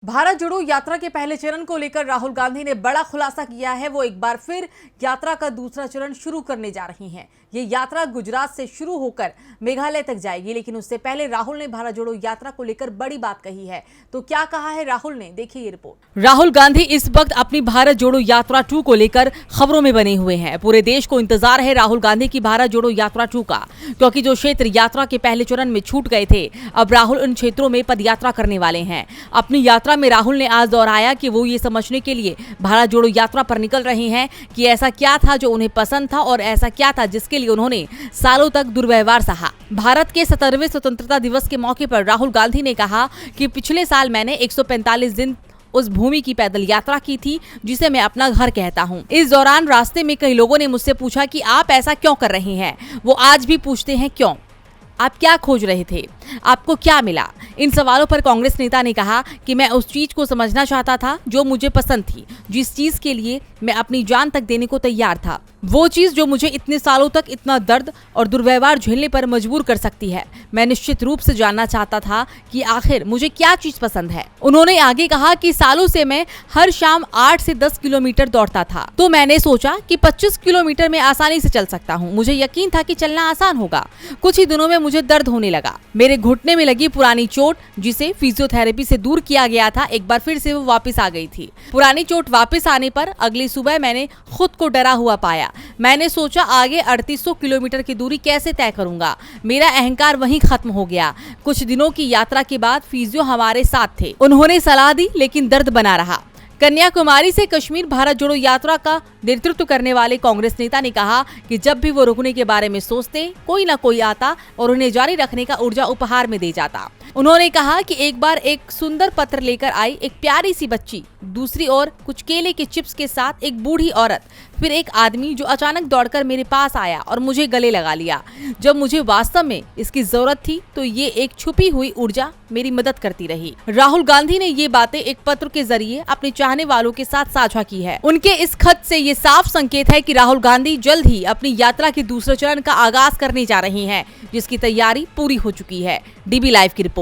भारत जोड़ो यात्रा के पहले चरण को लेकर राहुल गांधी ने बड़ा खुलासा किया है। वो एक बार फिर यात्रा का दूसरा चरण शुरू करने जा रही हैं। ये यात्रा गुजरात से शुरू होकर मेघालय तक जाएगी, लेकिन उससे पहले राहुल ने भारत जोड़ो यात्रा को लेकर बड़ी बात कही है। तो क्या कहा है राहुल ने, देखिए ये रिपोर्ट। राहुल गांधी इस वक्त अपनी भारत जोड़ो यात्रा 2 को लेकर खबरों में बने हुए हैं। पूरे देश को इंतजार है राहुल गांधी की भारत जोड़ो यात्रा 2 का, क्योंकि जो क्षेत्र यात्रा के पहले चरण में छूट गए थे, अब राहुल उन क्षेत्रों में पदयात्रा करने वाले हैं। अपनी यात्रा में राहुल ने आज दोहराया कि वो ये समझने के लिए भारत जोड़ो यात्रा पर निकल रहे हैं कि ऐसा क्या था जो उन्हें पसंद था और ऐसा क्या था जिसके लिए उन्होंने सालों तक दुर्व्यवहार सहा। भारत के 17वें स्वतंत्रता दिवस के मौके पर राहुल गांधी ने कहा कि पिछले साल मैंने 145 दिन उस भूमि की पैदल यात्रा की थी जिसे मैं अपना घर कहता हूँ। इस दौरान रास्ते में कई लोगों ने मुझसे पूछा कि आप ऐसा क्यों कर रहे हैं। वो आज भी पूछते हैं क्यों, आप क्या खोज रहे थे, आपको क्या मिला। इन सवालों पर कांग्रेस नेता ने कहा कि मैं उस चीज को समझना चाहता था जो मुझे पसंद थी, जिस चीज के लिए मैं अपनी जान तक देने को तैयार था, वो चीज जो मुझे इतने सालों तक इतना दर्द और दुर्व्यवहार झेलने पर मजबूर कर सकती है। मैं निश्चित रूप से जानना चाहता था कि आखिर मुझे क्या चीज पसंद है। उन्होंने आगे कहा कि सालों से मैं हर शाम 8 से 10 किलोमीटर दौड़ता था, तो मैंने सोचा कि 25 किलोमीटर में आसानी से चल सकता हूँ। मुझे यकीन था कि चलना आसान होगा। कुछ ही दिनों में मुझे दर्द होने लगा। मेरे घुटने में लगी पुरानी चोट, जिसे फिजियोथेरेपी से दूर किया गया था, एक बार फिर से वो वापस आ गई थी। पुरानी चोट वापस आने पर अगली सुबह मैंने खुद को डरा हुआ पाया। मैंने सोचा आगे 3800 किलोमीटर की दूरी कैसे तय करूंगा। मेरा अहंकार वहीं खत्म हो गया। कुछ दिनों की यात्रा के बाद फिजियो हमारे साथ थे। उन्होंने सलाह दी, लेकिन दर्द बना रहा। कन्याकुमारी से कश्मीर भारत जोड़ो यात्रा का नेतृत्व करने वाले कांग्रेस नेता ने कहा कि जब भी वो रुकने के बारे में सोचते, कोई ना कोई आता और उन्हें जारी रखने का ऊर्जा उपहार में दे जाता। उन्होंने कहा कि एक बार एक सुंदर पत्र लेकर आई एक प्यारी सी बच्ची, दूसरी ओर कुछ केले के चिप्स के साथ एक बूढ़ी औरत, फिर एक आदमी जो अचानक दौड़कर मेरे पास आया और मुझे गले लगा लिया। जब मुझे वास्तव में इसकी जरूरत थी, तो ये एक छुपी हुई ऊर्जा मेरी मदद करती रही। राहुल गांधी ने ये बातें एक पत्र के जरिए अपने चाहने वालों के साथ साझा की है। उनके इस खत से ये साफ संकेत है कि राहुल गांधी जल्द ही अपनी यात्रा के दूसरे चरण का आगाज करने जा रही हैं, जिसकी तैयारी पूरी हो चुकी है। डीबी लाइव की रिपोर्ट।